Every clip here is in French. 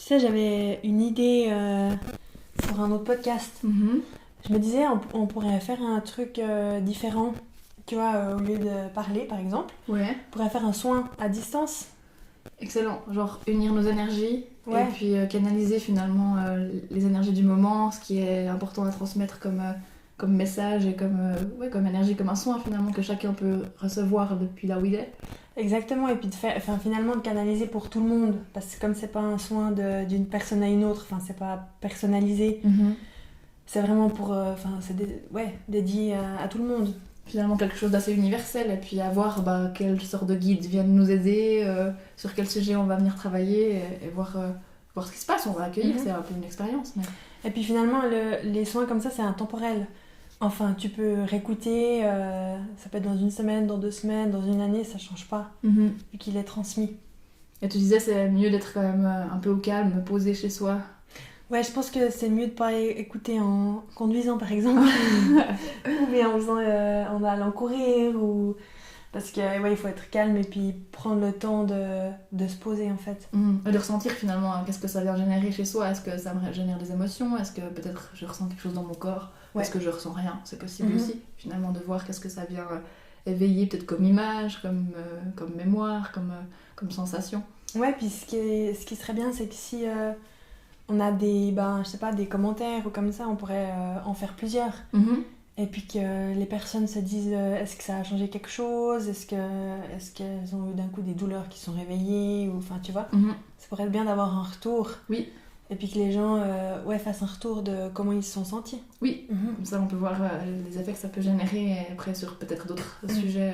sais, j'avais une idée pour un autre podcast. Je me disais, on pourrait faire un truc différent. Tu vois, au lieu de parler, par exemple, Ouais. on pourrait faire un soin à distance. Excellent. Genre unir nos énergies Ouais. et puis canaliser finalement les énergies du moment, ce qui est important à transmettre comme message et comme énergie, comme un soin finalement que chacun peut recevoir depuis là où il est. Exactement, et puis finalement de canaliser pour tout le monde. Parce que comme c'est pas un soin d'une personne à une autre, c'est pas personnalisé, c'est vraiment pour. Dédié à tout le monde. Finalement quelque chose d'assez universel et puis à voir quelle sorte de guides viennent nous aider, sur quel sujet on va venir travailler et voir ce qui se passe, on va accueillir, c'est un peu une expérience. Mais... Et puis finalement, les soins comme ça, c'est intemporel. Enfin, tu peux réécouter, ça peut être dans une semaine, dans 2 semaines, dans une année, ça change pas, vu qu'il est transmis. Et tu disais c'est mieux d'être quand même un peu au calme, posé chez soi. Ouais, je pense que c'est mieux de pas écouter en conduisant par exemple, ou bien en allant courir, ou... parce que il faut être calme et puis prendre le temps de se poser en fait. Et de ressentir finalement qu'est-ce que ça vient générer chez soi, est-ce que ça me génère des émotions, est-ce que peut-être je ressens quelque chose dans mon corps, est-ce que je ressens rien, c'est possible aussi finalement de voir qu'est-ce que ça vient éveiller peut-être comme image, comme mémoire, comme sensation. Ouais, puis ce qui serait bien, c'est que si on a des commentaires ou comme ça, on pourrait en faire plusieurs. Et puis que les personnes se disent est-ce que ça a changé quelque chose, est-ce qu'elles ont eu d'un coup des douleurs qui sont réveillées, ou enfin tu vois, ça pourrait être bien d'avoir un retour. Oui. Et puis que les gens fassent un retour de comment ils se sont sentis. Oui, comme ça on peut voir les effets que ça peut générer et après sur peut-être d'autres sujets,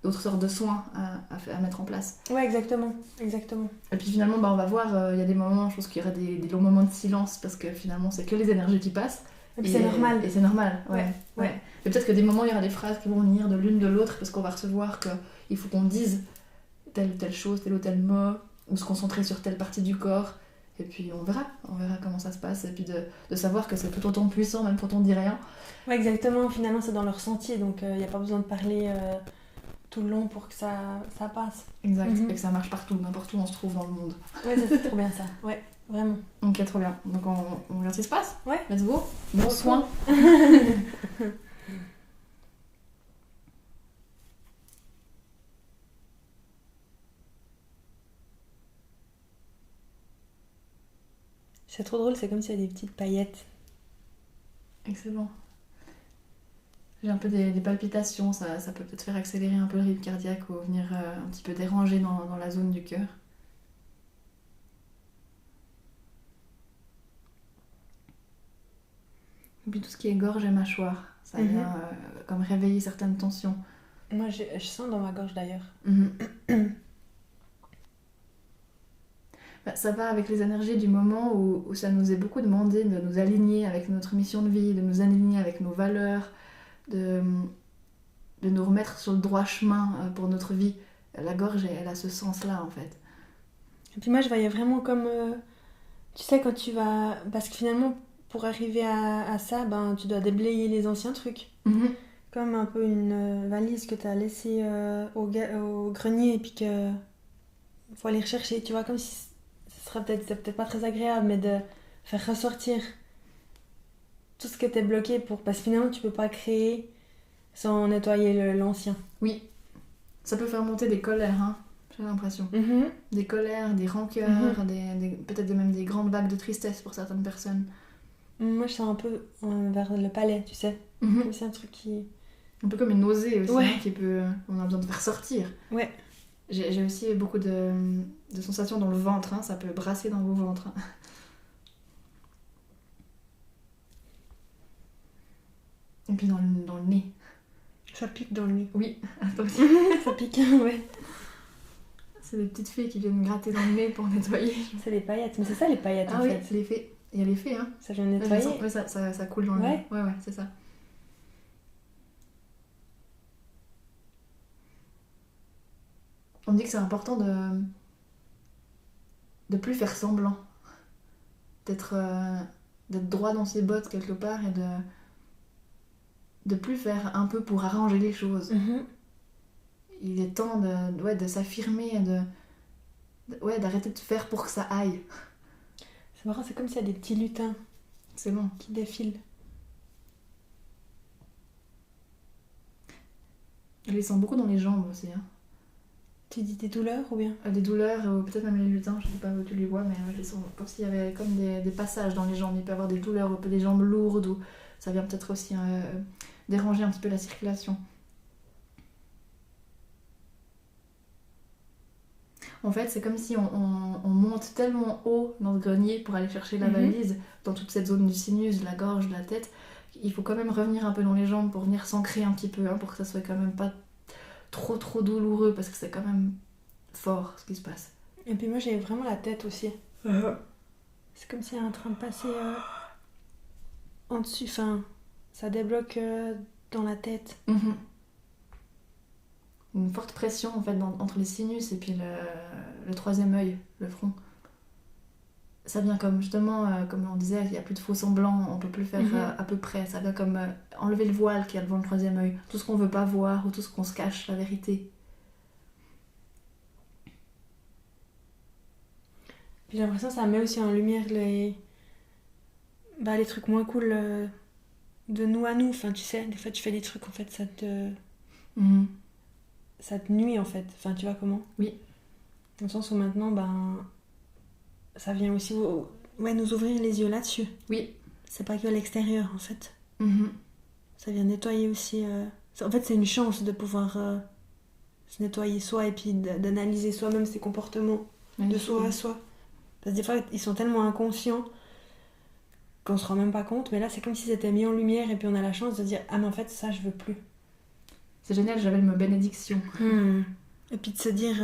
d'autres sortes de soins à mettre en place. Ouais, exactement. Et puis finalement on va voir, il y a des moments, je pense qu'il y aura des longs moments de silence parce que finalement c'est que les énergies qui passent. Et puis c'est normal. Et c'est normal, ouais. Et peut-être que des moments il y aura des phrases qui vont venir de l'une de l'autre parce qu'on va recevoir qu'il faut qu'on dise telle ou telle chose, tel ou tel mot, ou se concentrer sur telle partie du corps. Et puis on verra comment ça se passe, et puis de savoir que c'est tout autant puissant même quand on dit rien. Ouais, exactement, finalement c'est dans le ressenti, donc il n'y a pas besoin de parler tout le long pour que ça passe. Exact, et que ça marche partout, n'importe où on se trouve dans le monde. Ouais, c'est trop bien ça, ouais, vraiment. Ok, trop bien, donc on regarde ce qui se passe. Ouais. Let's go, bon soin. C'est trop drôle, c'est comme s'il y a des petites paillettes. Excellent. J'ai un peu des palpitations, ça peut peut-être faire accélérer un peu le rythme cardiaque ou venir un petit peu déranger dans la zone du cœur. Et puis tout ce qui est gorge et mâchoire, ça vient comme réveiller certaines tensions. Moi je sens dans ma gorge d'ailleurs. Ça va avec les énergies du moment où ça nous est beaucoup demandé de nous aligner avec notre mission de vie, de nous aligner avec nos valeurs, de nous remettre sur le droit chemin pour notre vie. La gorge, elle a ce sens-là en fait. Et puis moi je voyais vraiment comme... tu sais quand tu vas... Parce que finalement pour arriver à ça, tu dois déblayer les anciens trucs. Comme un peu une valise que tu as laissée au grenier et puis que... faut aller rechercher, tu vois, comme si... c'est peut-être pas très agréable, mais de faire ressortir tout ce que t'es bloqué parce que finalement tu peux pas créer sans nettoyer l'ancien. Oui, ça peut faire monter des colères, hein, j'ai l'impression. Des colères, des rancœurs, peut-être même des grandes vagues de tristesse pour certaines personnes. Moi je sens un peu vers le palais, tu sais. Comme c'est un truc qui... Un peu comme une nausée aussi, hein, on a besoin de faire sortir. Ouais. J'ai aussi beaucoup de sensations dans le ventre, hein, ça peut brasser dans vos ventres. Hein. Et puis dans le nez. Ça pique dans le nez. Oui, attention. Ça pique, ouais. C'est des petites fées qui viennent gratter dans le nez pour nettoyer. C'est les paillettes, mais c'est ça les paillettes en fait. Ah oui, c'est les fées. Il y a les fées, hein. Ça vient nettoyer. Ouais, ça coule dans le nez. Ouais, c'est ça. On dit que c'est important de plus faire semblant. D'être droit dans ses bottes quelque part et de plus faire un peu pour arranger les choses. Il est temps de s'affirmer et d'arrêter de faire pour que ça aille. C'est marrant, c'est comme s'il y a des petits lutins C'est bon. qui défilent. Je les sens beaucoup dans les jambes aussi. Hein. Tu dis des douleurs ou bien? Des douleurs, peut-être même les lutins, je sais pas où tu les vois, mais je les sens comme s'il y avait comme des passages dans les jambes. Il peut y avoir des douleurs, un peu des jambes lourdes, ou ça vient peut-être aussi déranger un petit peu la circulation. En fait, c'est comme si on monte tellement haut dans ce grenier pour aller chercher la valise, dans toute cette zone du sinus, de la gorge, de la tête. Il faut quand même revenir un peu dans les jambes pour venir s'ancrer un petit peu, hein, pour que ça soit quand même pas trop douloureux, parce que c'est quand même fort ce qui se passe. Et puis moi j'ai vraiment la tête aussi. C'est comme si elle est en train de passer en dessus, enfin ça débloque dans la tête. Une forte pression en fait entre les sinus et puis le troisième œil, le front. Ça vient comme justement, comme on disait, il n'y a plus de faux semblants, on peut plus faire à peu près. Ça vient comme enlever le voile qu'il y a devant le troisième œil. Tout ce qu'on veut pas voir ou tout ce qu'on se cache, la vérité. Puis j'ai l'impression que ça met aussi en lumière les trucs moins cool de nous à nous. Enfin tu sais, des fois tu fais des trucs en fait ça te nuit en fait. Enfin tu vois comment? Oui. Dans le sens où maintenant ça vient aussi nous ouvrir les yeux là-dessus. Oui. C'est pas que à l'extérieur en fait. Ça vient nettoyer aussi. En fait, c'est une chance de pouvoir se nettoyer soi et puis d'analyser soi-même ses comportements de soi à soi. Parce que des fois, ils sont tellement inconscients qu'on se rend même pas compte. Mais là, c'est comme si c'était mis en lumière et puis on a la chance de dire ah mais en fait ça je veux plus. C'est génial, j'avais ma bénédiction. Et puis de se dire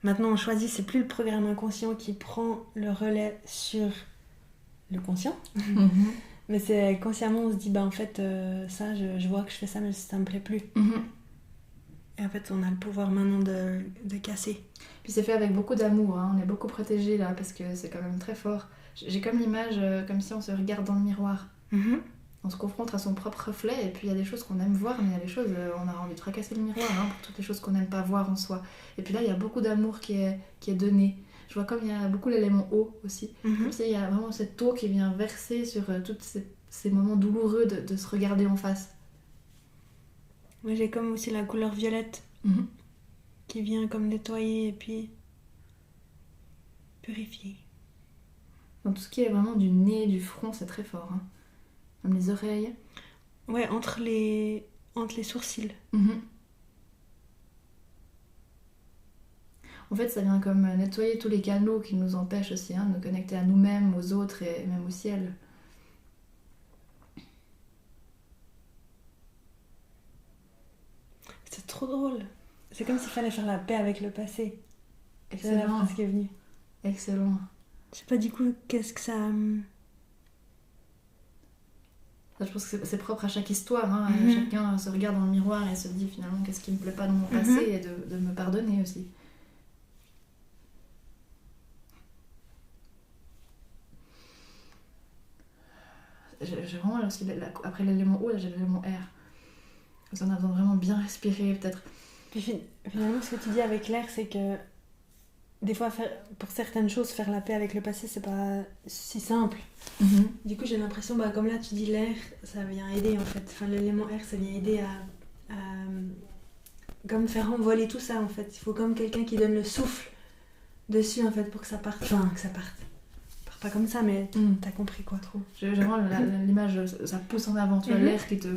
maintenant on choisit, c'est plus le programme inconscient qui prend le relais sur le conscient. Mais c'est consciemment on se dit en fait ça je vois que je fais ça mais ça me plaît plus. Et en fait on a le pouvoir maintenant de casser. Puis c'est fait avec beaucoup d'amour, hein. On est beaucoup protégés là parce que c'est quand même très fort. J'ai comme l'image comme si on se regarde dans le miroir. On se confronte à son propre reflet et puis il y a des choses qu'on aime voir mais il y a des choses on a envie de fracasser le miroir pour toutes les choses qu'on n'aime pas voir en soi. Et puis là il y a beaucoup d'amour qui est donné. Je vois comme il y a beaucoup l'élément eau aussi. Comme s'il y a vraiment cette eau qui vient verser sur tous ces moments douloureux de se regarder en face. Moi j'ai comme aussi la couleur violette qui vient comme nettoyer et puis purifier. Donc tout ce qui est vraiment du nez, du front, c'est très fort. Hein. Même les oreilles. Ouais, entre les sourcils. En fait, ça vient comme nettoyer tous les canaux qui nous empêchent aussi de nous connecter à nous-mêmes, aux autres et même au ciel. C'est trop drôle. C'est comme s'il fallait faire la paix avec le passé. Excellent. C'est la phrase qui est venue. Excellent. Je sais pas du coup, qu'est-ce que ça... Je pense que c'est propre à chaque histoire. Hein. Chacun se regarde dans le miroir et se dit finalement qu'est-ce qui me plaît pas dans mon passé et de me pardonner aussi. J'ai vraiment aussi, après l'élément eau, j'ai l'élément air. On a besoin de vraiment bien respirer peut-être. Puis finalement, ce que tu dis avec l'air, c'est que des fois, pour certaines choses, faire la paix avec le passé, c'est pas si simple. Du coup, j'ai l'impression, comme là, tu dis l'air, ça vient aider en fait. Enfin, l'élément air, ça vient aider à comme faire envoler tout ça en fait. Il faut comme quelqu'un qui donne le souffle dessus en fait pour que ça parte. Enfin, que ça parte. Pas comme ça, mais t'as compris quoi. Trop. J'ai vraiment l'image, ça pousse en avant, tu vois, l'air qui te...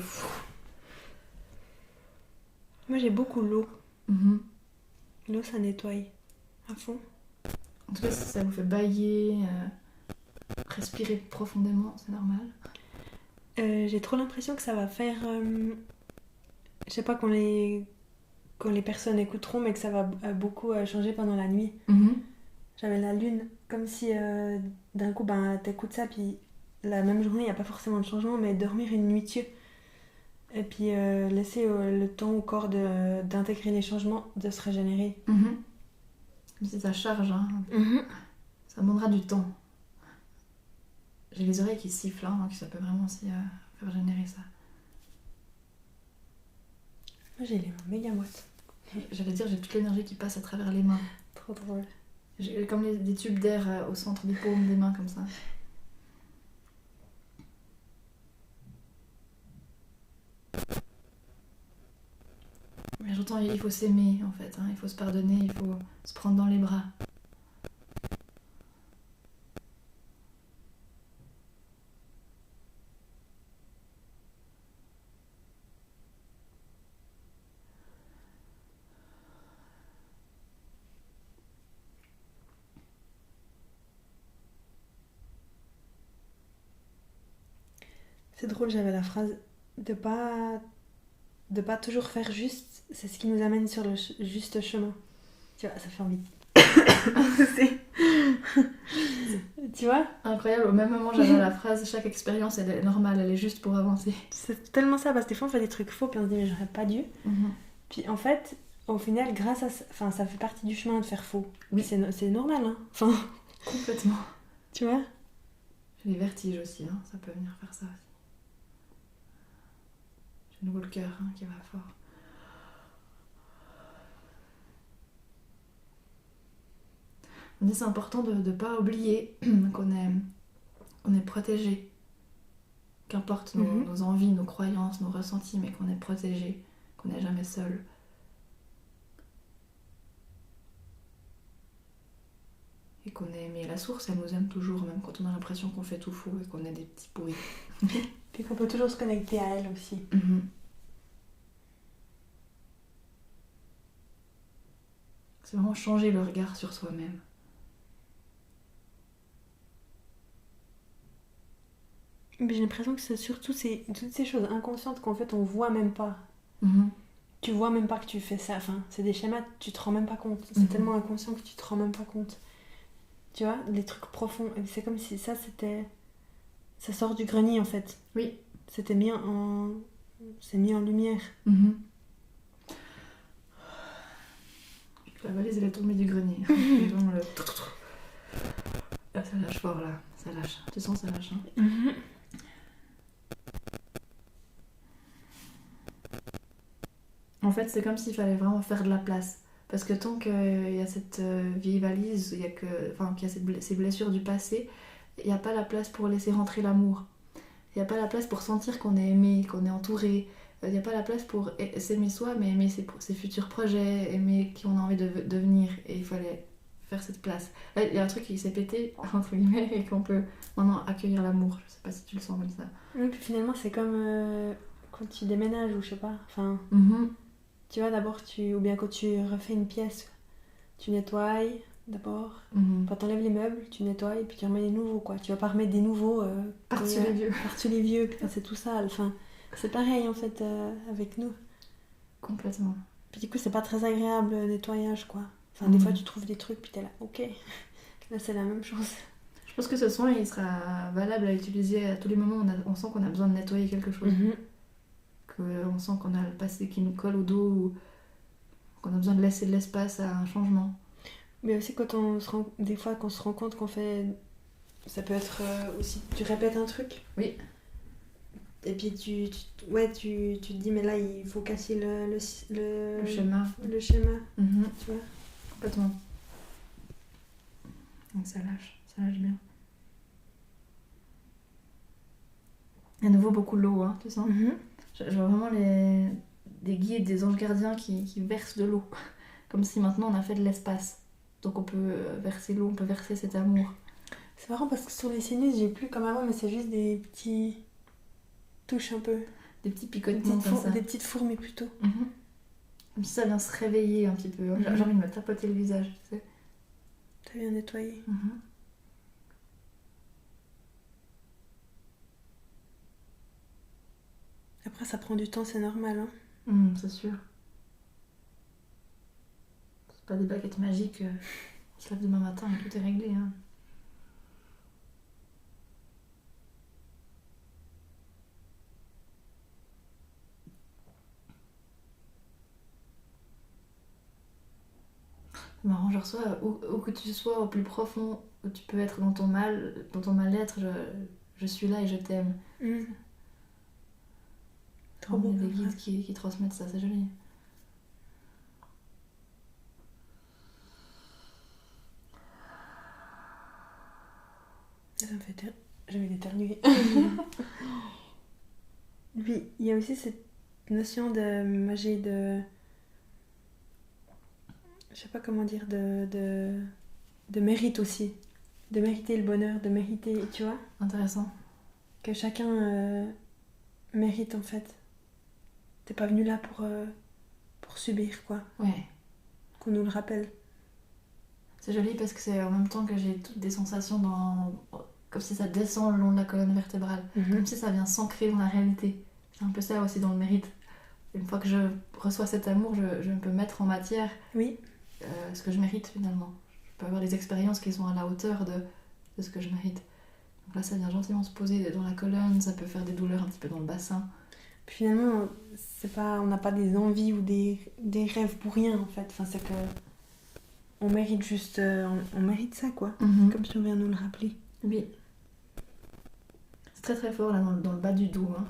Moi, j'ai beaucoup l'eau. L'eau, ça nettoie à fond. En tout cas, si ça vous fait bailler, respirer profondément, c'est normal. J'ai trop l'impression que ça va faire... je sais pas quand les personnes écouteront, mais que ça va beaucoup changer pendant la nuit. J'avais la lune, comme si d'un coup t'écoutes ça, puis la même journée, il n'y a pas forcément de changement, mais dormir une nuit dessus. Et puis laisser le temps au corps d'intégrer les changements, de se régénérer. Comme si ça charge, hein. Ça demandera du temps. J'ai les oreilles qui sifflent, hein, donc ça peut vraiment aussi faire générer ça. Moi j'ai les mains méga moites. J'allais dire, j'ai toute l'énergie qui passe à travers les mains. Trop drôle. J'ai comme des tubes d'air au centre des paumes des mains, comme ça. Mais j'entends, il faut s'aimer, en fait. Hein. Il faut se pardonner, il faut se prendre dans les bras. C'est drôle, j'avais la phrase de pas toujours faire juste, c'est ce qui nous amène sur le juste chemin. Tu vois, ça fait envie. Tu vois? Incroyable, au même moment j'avais la phrase chaque expérience elle est normale, elle est juste pour avancer. C'est tellement ça, parce que des fois on fait des trucs faux puis on se dit mais j'aurais pas dû. Puis en fait, au final, grâce à ça, enfin, ça fait partie du chemin de faire faux. Oui, c'est normal, hein. Enfin, complètement. Tu vois? J'ai les vertiges aussi, hein. Ça peut venir faire ça aussi. J'ai de nouveau le cœur hein, qui va fort. On dit c'est important de ne pas oublier qu'on est protégé. Qu'importe nos envies, nos croyances, nos ressentis, mais qu'on est protégé, qu'on n'est jamais seul. Et qu'on est aimé. La source, elle nous aime toujours, même quand on a l'impression qu'on fait tout faux et qu'on est des petits pourris. Puis qu'on peut toujours se connecter à elle aussi. C'est vraiment changer le regard sur soi-même. Mais j'ai l'impression que c'est surtout toutes ces choses inconscientes qu'en fait on voit même pas. Tu vois même pas que tu fais ça. Enfin, c'est des schémas, tu te rends même pas compte. C'est tellement inconscient que tu te rends même pas compte. Tu vois, des trucs profonds. Et c'est comme si ça c'était... Ça sort du grenier en fait. Oui. C'était mis en... C'est mis en lumière. La valise elle est tombée du grenier. Là, ça lâche fort là. Ça lâche. Tu sens ça lâche hein. En fait, c'est comme s'il fallait vraiment faire de la place. Parce que tant qu'il y a cette vieille valise, qu'il y a ces blessures du passé, il n'y a pas la place pour laisser rentrer l'amour. Il n'y a pas la place pour sentir qu'on est aimé, qu'on est entouré. Il n'y a pas la place pour s'aimer soi, mais aimer ses futurs projets, aimer qui on a envie de devenir. Et il fallait faire cette place. Là, il y a un truc qui s'est pété, entre guillemets, et qu'on peut maintenant accueillir l'amour. Je sais pas si tu le sens comme ça. Oui, puis finalement, c'est comme quand tu déménages ou je sais pas. Enfin... Tu vois, d'abord, ou bien quand tu refais une pièce, tu nettoies d'abord. Quand t'enlèves les meubles, tu nettoies et puis tu remets les nouveaux, quoi. Tu vas pas remettre des nouveaux par-dessus les vieux. Par-dessus les vieux, puis quand c'est tout sale. Enfin, c'est pareil, en fait, avec nous. Complètement. Puis du coup, c'est pas très agréable, le nettoyage, quoi. Enfin, des fois, tu trouves des trucs, puis t'es là, ok. Là, c'est la même chose. Je pense que ce soin, il sera valable à utiliser à tous les moments où on sent qu'on a besoin de nettoyer quelque chose. On sent qu'on a le passé qui nous colle au dos ou qu'on a besoin de laisser de l'espace à un changement. Mais aussi des fois qu'on se rend compte qu'on fait... Ça peut être aussi... Tu répètes un truc. Oui. Et puis tu te dis mais là il faut casser le schéma. Le schéma. Tu vois. Complètement. Donc ça lâche bien. À nouveau beaucoup l'eau, hein, tu sens. Je vois vraiment des guides, des anges gardiens qui versent de l'eau. Comme si maintenant on a fait de l'espace. Donc on peut verser l'eau, on peut verser cet amour. C'est marrant parce que sur les sinus, j'ai plus comme avant, mais c'est juste des petits touches un peu. Des petits picotements comme ça. Des petites fourmis plutôt. Comme si ça vient se réveiller un petit peu. J'ai envie de me tapoter le visage, tu sais. T'as bien nettoyé. Après, ça prend du temps, c'est normal. Hein. C'est sûr. C'est pas des baguettes magiques. On se lève demain matin et tout est réglé. Hein. C'est marrant, je reçois où que tu sois, au plus profond, où tu peux être dans ton mal-être, je suis là et je t'aime. Trop beau. Il y a des guides qui transmettent ça, c'est joli. Ça me fait j'avais d'éternuer. Puis il y a aussi cette notion de magie de... Je sais pas comment dire, de mérite aussi. De mériter le bonheur, de mériter, tu vois. Intéressant. Que chacun mérite en fait. T'es pas venu là pour subir quoi. Ouais. Qu'on nous le rappelle. C'est joli parce que c'est en même temps que j'ai toutes des sensations comme si ça descend le long de la colonne vertébrale. Comme si ça vient s'ancrer dans la réalité. C'est un peu ça aussi dans le mérite. Une fois que je reçois cet amour, je peux mettre en matière ce que je mérite finalement. Je peux avoir des expériences qui sont à la hauteur de ce que je mérite. Donc là, ça vient gentiment se poser dans la colonne, ça peut faire des douleurs un petit peu dans le bassin. Puis finalement, on n'a pas des envies ou des rêves pour rien en fait. Enfin, c'est que on mérite juste, on mérite ça quoi. Comme tu viens de nous le rappeler. Oui. C'est très très fort là dans le bas du dos. Hein.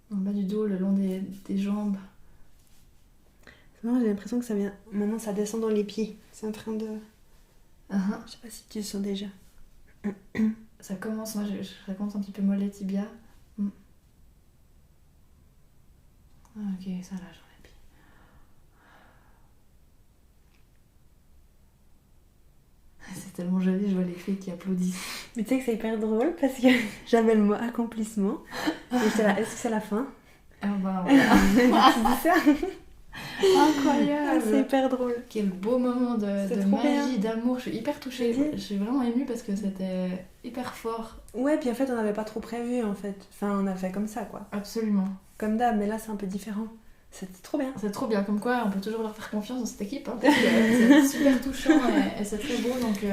Dans le bas du dos, le long des jambes. C'est marrant, j'ai l'impression que ça vient. Maintenant, ça descend dans les pieds. C'est en train de. Je sais pas si tu le sens déjà. Ça commence, moi ça commence un petit peu mollet tibia. Ok, ça là, j'en ai pied. C'est tellement joli, je vois les filles qui applaudissent. Mais tu sais que c'est hyper drôle parce que j'avais le mot accomplissement. Et j'étais là, est-ce que c'est la fin? Ah bah voilà. Tu dis ça? Incroyable. C'est hyper drôle. Quel beau moment de magie, d'amour. Je suis hyper touchée. Je suis vraiment émue parce que c'était hyper fort. Ouais, puis en fait, on n'avait pas trop prévu en fait. Enfin, on a fait comme ça quoi. Absolument. Comme d'hab, mais là, c'est un peu différent. C'était trop bien. C'est trop bien, comme quoi on peut toujours leur faire confiance dans cette équipe. Hein, parce que c'est super touchant et c'est très beau. Donc,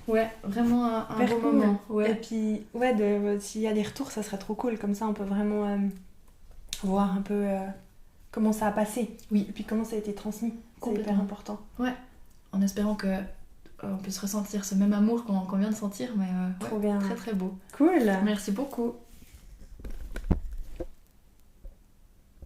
ouais, vraiment un beau moment. Ouais. Et puis, ouais, s'il y a des retours, ça serait trop cool. Comme ça, on peut vraiment voir un peu comment ça a passé. Oui. Et puis comment ça a été transmis. C'est hyper important. Ouais. En espérant que on puisse ressentir ce même amour qu'on vient de sentir. Mais trop bien. Très très beau. Cool. Merci beaucoup.